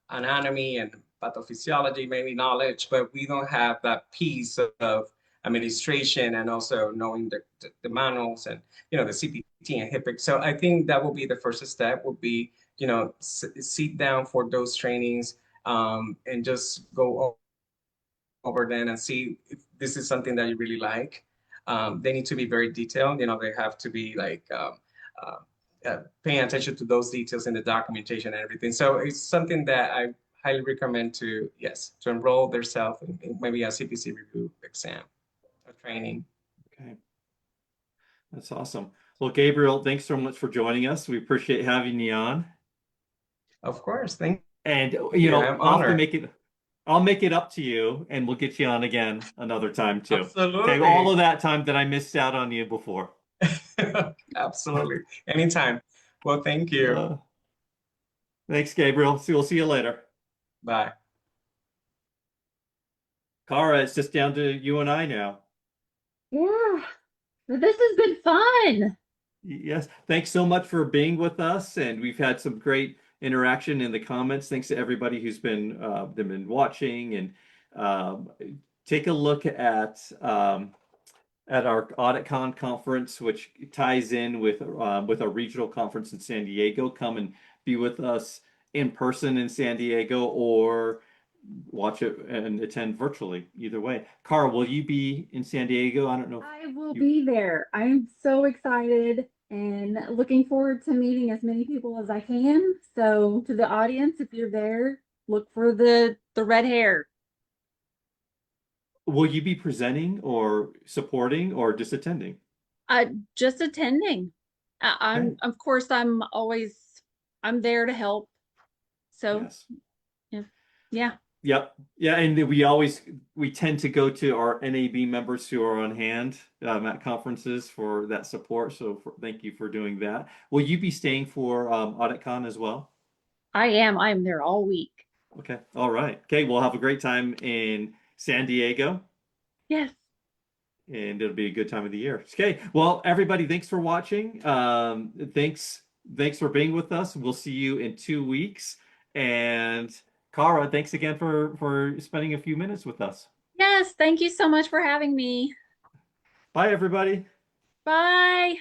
anatomy and pathophysiology, maybe knowledge, but we don't have that piece of administration and also knowing the manuals and the CPT and HIPAA. So I think that will be the first step. Would be sit down for those trainings and just go over them and see if this is something that you really like. They need to be very detailed. They have to be like paying attention to those details in the documentation and everything. So it's something that I highly recommend to enroll themselves in maybe a CPC review exam or training. Okay, that's awesome. Well, Gabriel, thanks so much for joining us. We appreciate having you on. Of course, thank And you. I'm honored. I'll make it up to you and we'll get you on again another time too. Okay, all Absolutely. of that time that I missed out on you before. Absolutely. Anytime. Well, thank you. Uh, thanks, Gabriel. We'll see you later. Bye. Cara, it's just down to you and I now. Yeah, this has been fun. Yes, thanks so much for being with us, and we've had some great interaction in the comments. Thanks to everybody who's been watching, and um, take a look at our AUDITCON conference, which ties in with a regional conference in San Diego. Come and be with us in person in San Diego, or watch it and attend virtually. Either way, Cara, will you be in San Diego? I don't know if I will you. be there. I'm so excited and looking forward to meeting as many people as I can. So to the audience, if you're there, look for the red hair. Will you be presenting or supporting or just attending? Uh, just attending. Okay. I'm, of course, I'm there to help. So, Yes. yeah, yeah. Yep. Yeah, and we tend to go to our NAB members who are on hand at conferences for that support. So thank you for doing that. Will you be staying for AuditCon as well? I am. I am there all week. Okay. All right. Okay. We'll have a great time in San Diego, Yes. and it'll be a good time of the year. Okay. Well, everybody, thanks for watching. Thanks thanks for being with us. We'll see you in 2 weeks. And Cara, thanks again for spending a few minutes with us. Yes, thank you so much for having me. Bye, everybody. Bye.